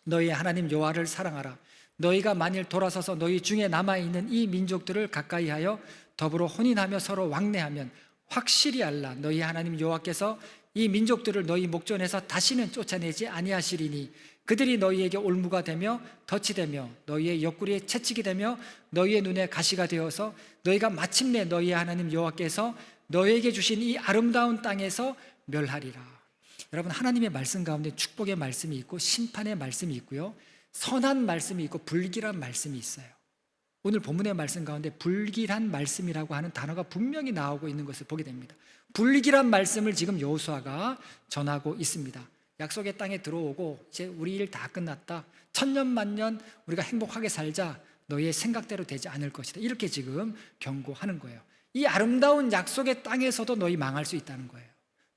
너희의 하나님 여호와를 사랑하라. 너희가 만일 돌아서서 너희 중에 남아있는 이 민족들을 가까이하여 더불어 혼인하며 서로 왕래하면 확실히 알라. 너희 하나님 여호와께서 이 민족들을 너희 목전에서 다시는 쫓아내지 아니하시리니 그들이 너희에게 올무가 되며 덫이 되며 너희의 옆구리에 채찍이 되며 너희의 눈에 가시가 되어서 너희가 마침내 너희의 하나님 여호와께서 너희에게 주신 이 아름다운 땅에서 멸하리라. 여러분, 하나님의 말씀 가운데 축복의 말씀이 있고 심판의 말씀이 있고요, 선한 말씀이 있고 불길한 말씀이 있어요. 오늘 본문의 말씀 가운데 불길한 말씀이라고 하는 단어가 분명히 나오고 있는 것을 보게 됩니다. 불길한 말씀을 지금 여호수아가 전하고 있습니다. 약속의 땅에 들어오고 이제 우리 일 다 끝났다. 천년만년 우리가 행복하게 살자. 너희의 생각대로 되지 않을 것이다. 이렇게 지금 경고하는 거예요. 이 아름다운 약속의 땅에서도 너희 망할 수 있다는 거예요.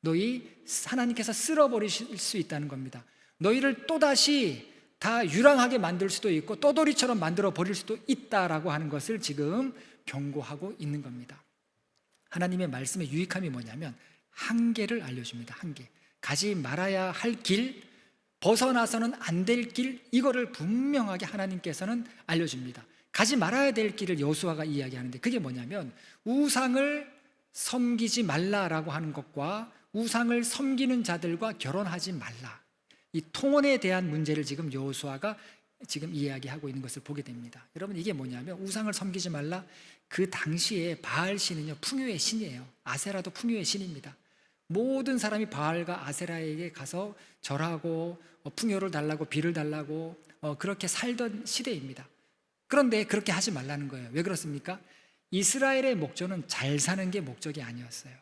너희 하나님께서 쓸어버리실 수 있다는 겁니다. 너희를 또다시 다 유랑하게 만들 수도 있고 떠돌이처럼 만들어 버릴 수도 있다라고 하는 것을 지금 경고하고 있는 겁니다. 하나님의 말씀의 유익함이 뭐냐면 한계를 알려줍니다. 한계. 가지 말아야 할 길, 벗어나서는 안 될 길, 이거를 분명하게 하나님께서는 알려줍니다. 가지 말아야 될 길을 여호수아가 이야기하는데 그게 뭐냐면 우상을 섬기지 말라라고 하는 것과 우상을 섬기는 자들과 결혼하지 말라. 이 통혼에 대한 문제를 지금 여호수아가 지금 이야기하고 있는 것을 보게 됩니다. 여러분 이게 뭐냐면 우상을 섬기지 말라. 그 당시에 바알 신은요 풍요의 신이에요. 아세라도 풍요의 신입니다. 모든 사람이 바알과 아세라에게 가서 절하고 풍요를 달라고 비를 달라고 그렇게 살던 시대입니다. 그런데 그렇게 하지 말라는 거예요. 왜 그렇습니까? 이스라엘의 목적은 잘 사는 게 목적이 아니었어요.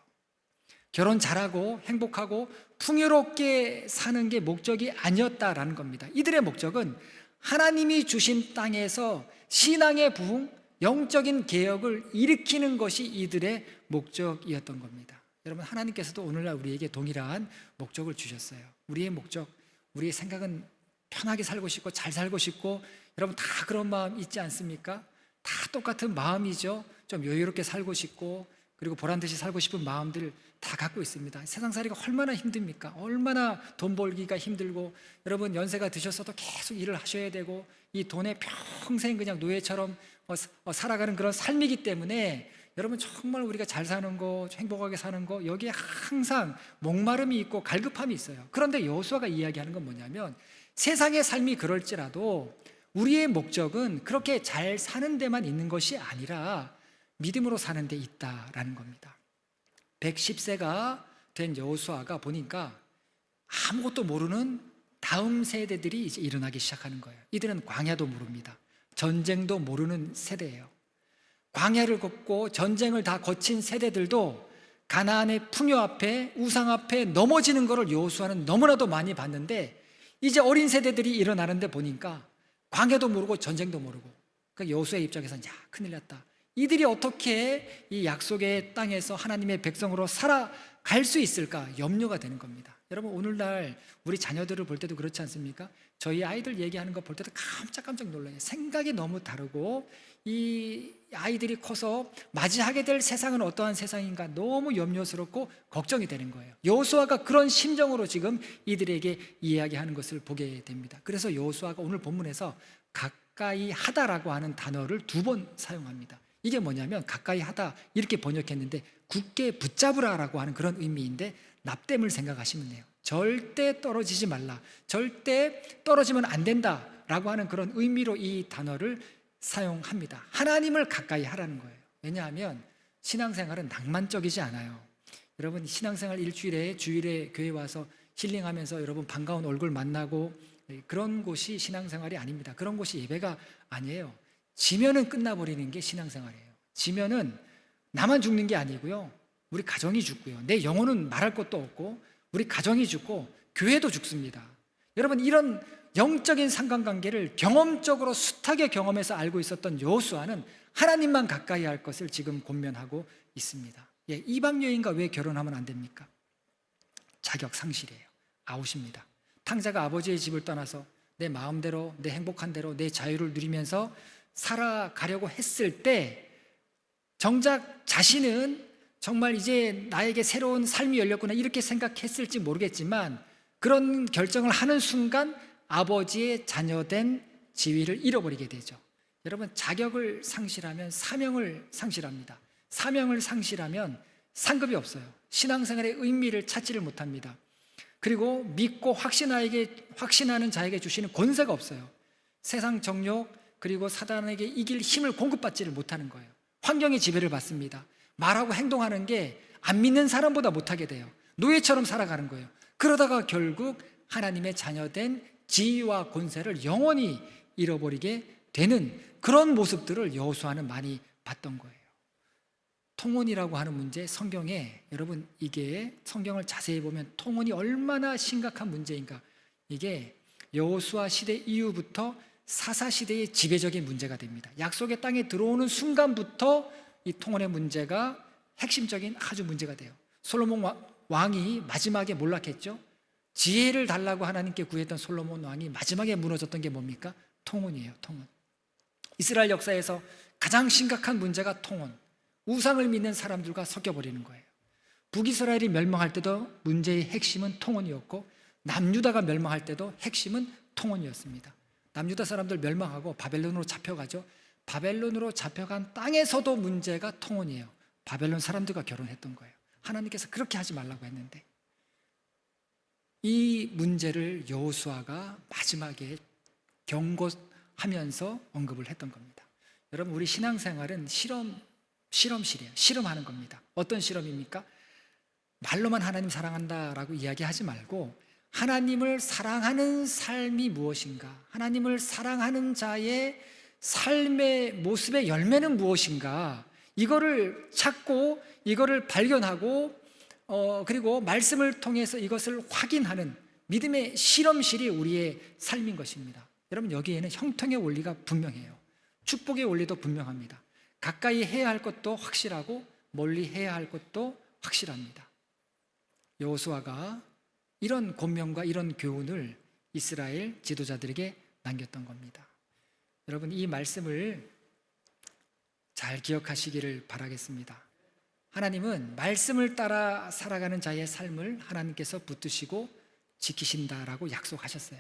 결혼 잘하고 행복하고 풍요롭게 사는 게 목적이 아니었다라는 겁니다. 이들의 목적은 하나님이 주신 땅에서 신앙의 부흥, 영적인 개혁을 일으키는 것이 이들의 목적이었던 겁니다. 여러분 하나님께서도 오늘날 우리에게 동일한 목적을 주셨어요. 우리의 목적, 우리의 생각은 편하게 살고 싶고 잘 살고 싶고 여러분 다 그런 마음 있지 않습니까? 다 똑같은 마음이죠. 좀 여유롭게 살고 싶고 그리고 보란듯이 살고 싶은 마음들 다 갖고 있습니다. 세상살이가 얼마나 힘듭니까? 얼마나 돈 벌기가 힘들고 여러분 연세가 드셨어도 계속 일을 하셔야 되고 이 돈에 평생 그냥 노예처럼 살아가는 그런 삶이기 때문에 여러분 정말 우리가 잘 사는 거, 행복하게 사는 거 여기에 항상 목마름이 있고 갈급함이 있어요. 그런데 여호수아가 이야기하는 건 뭐냐면 세상의 삶이 그럴지라도 우리의 목적은 그렇게 잘 사는 데만 있는 것이 아니라 믿음으로 사는 데 있다라는 겁니다. 110세가 된 여호수아가 보니까 아무것도 모르는 다음 세대들이 이제 일어나기 시작하는 거예요. 이들은 광야도 모릅니다. 전쟁도 모르는 세대예요. 광야를 걷고 전쟁을 다 거친 세대들도 가나안의 풍요 앞에 우상 앞에 넘어지는 것을 여호수아는 너무나도 많이 봤는데 이제 어린 세대들이 일어나는데 보니까 광야도 모르고 전쟁도 모르고 그러니까 여호수아의 입장에서는 야 큰일 났다. 이들이 어떻게 이 약속의 땅에서 하나님의 백성으로 살아갈 수 있을까 염려가 되는 겁니다. 여러분 오늘날 우리 자녀들을 볼 때도 그렇지 않습니까? 저희 아이들 얘기하는 거 볼 때도 깜짝깜짝 놀라요. 생각이 너무 다르고 이 아이들이 커서 맞이하게 될 세상은 어떠한 세상인가 너무 염려스럽고 걱정이 되는 거예요. 여호수아가 그런 심정으로 지금 이들에게 이야기하는 것을 보게 됩니다. 그래서 여호수아가 오늘 본문에서 가까이 하다라고 하는 단어를 2번 사용합니다. 이게 뭐냐면 가까이 하다 이렇게 번역했는데 굳게 붙잡으라라고 하는 그런 의미인데 납땜을 생각하시면 돼요. 절대 떨어지지 말라, 절대 떨어지면 안 된다라고 하는 그런 의미로 이 단어를 사용합니다. 하나님을 가까이 하라는 거예요. 왜냐하면 신앙생활은 낭만적이지 않아요. 여러분 신앙생활 일주일에 주일에 교회 와서 힐링하면서 여러분 반가운 얼굴 만나고 그런 곳이 신앙생활이 아닙니다. 그런 곳이 예배가 아니에요. 지면은 끝나버리는 게 신앙생활이에요. 지면은 나만 죽는 게 아니고요. 우리 가정이 죽고요. 내 영혼은 말할 것도 없고 우리 가정이 죽고 교회도 죽습니다. 여러분 이런 영적인 상관관계를 경험적으로 숱하게 경험해서 알고 있었던 여호수아는 하나님만 가까이 할 것을 지금 권면하고 있습니다. 이방 여인과 왜 결혼하면 안 됩니까? 자격 상실이에요. 아웃입니다. 탕자가 아버지의 집을 떠나서 내 마음대로 내 행복한 대로 내 자유를 누리면서 살아가려고 했을 때 정작 자신은 정말 이제 나에게 새로운 삶이 열렸구나 이렇게 생각했을지 모르겠지만 그런 결정을 하는 순간 아버지의 자녀된 지위를 잃어버리게 되죠. 여러분 자격을 상실하면 사명을 상실합니다. 사명을 상실하면 상급이 없어요. 신앙생활의 의미를 찾지를 못합니다. 그리고 믿고 확신하는 자에게 주시는 권세가 없어요. 세상 정욕 그리고 사단에게 이길 힘을 공급받지를 못하는 거예요. 환경의 지배를 받습니다. 말하고 행동하는 게 안 믿는 사람보다 못하게 돼요. 노예처럼 살아가는 거예요. 그러다가 결국 하나님의 자녀된 지위와 권세를 영원히 잃어버리게 되는 그런 모습들을 여호수아는 많이 봤던 거예요. 통혼이라고 하는 문제, 성경에 여러분 이게 성경을 자세히 보면 통혼이 얼마나 심각한 문제인가, 이게 여호수아 시대 이후부터 사사 시대의 지배적인 문제가 됩니다. 약속의 땅에 들어오는 순간부터 이 통혼의 문제가 핵심적인 아주 문제가 돼요. 솔로몬 왕이 마지막에 몰락했죠. 지혜를 달라고 하나님께 구했던 솔로몬 왕이 마지막에 무너졌던 게 뭡니까? 통혼이에요. 통혼. 이스라엘 역사에서 가장 심각한 문제가 통혼, 우상을 믿는 사람들과 섞여버리는 거예요. 북이스라엘이 멸망할 때도 문제의 핵심은 통혼이었고, 남유다가 멸망할 때도 핵심은 통혼이었습니다. 남유다 사람들 멸망하고 바벨론으로 잡혀가죠. 바벨론으로 잡혀간 땅에서도 문제가 통혼이에요. 바벨론 사람들과 결혼했던 거예요. 하나님께서 그렇게 하지 말라고 했는데, 이 문제를 여호수아가 마지막에 경고하면서 언급을 했던 겁니다. 여러분, 우리 신앙생활은 실험실이에요. 실험하는 겁니다. 어떤 실험입니까? 말로만 하나님 사랑한다라고 이야기하지 말고, 하나님을 사랑하는 삶이 무엇인가, 하나님을 사랑하는 자의 삶의 모습의 열매는 무엇인가, 이거를 찾고 이거를 발견하고 그리고 말씀을 통해서 이것을 확인하는 믿음의 실험실이 우리의 삶인 것입니다. 여러분, 여기에는 형통의 원리가 분명해요. 축복의 원리도 분명합니다. 가까이 해야 할 것도 확실하고 멀리 해야 할 것도 확실합니다. 여호수아가 이런 권면과 이런 교훈을 이스라엘 지도자들에게 남겼던 겁니다. 여러분, 이 말씀을 잘 기억하시기를 바라겠습니다. 하나님은 말씀을 따라 살아가는 자의 삶을 하나님께서 붙드시고 지키신다라고 약속하셨어요.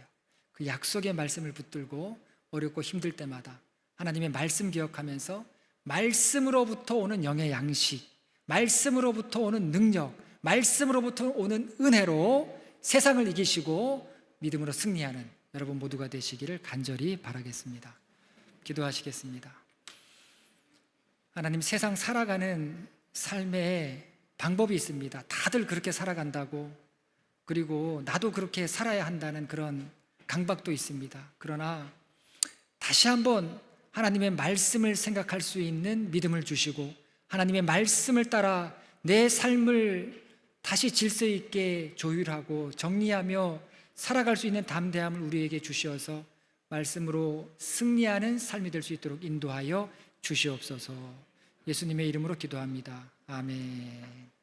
그 약속의 말씀을 붙들고 어렵고 힘들 때마다 하나님의 말씀 기억하면서 말씀으로부터 오는 영의 양식, 말씀으로부터 오는 능력, 말씀으로부터 오는 은혜로 세상을 이기시고 믿음으로 승리하는 여러분 모두가 되시기를 간절히 바라겠습니다. 기도하시겠습니다. 하나님, 세상 살아가는 삶에 방법이 있습니다. 다들 그렇게 살아간다고, 그리고 나도 그렇게 살아야 한다는 그런 강박도 있습니다. 그러나 다시 한번 하나님의 말씀을 생각할 수 있는 믿음을 주시고, 하나님의 말씀을 따라 내 삶을 다시 질서 있게 조율하고 정리하며 살아갈 수 있는 담대함을 우리에게 주시어서 말씀으로 승리하는 삶이 될 수 있도록 인도하여 주시옵소서. 예수님의 이름으로 기도합니다. 아멘.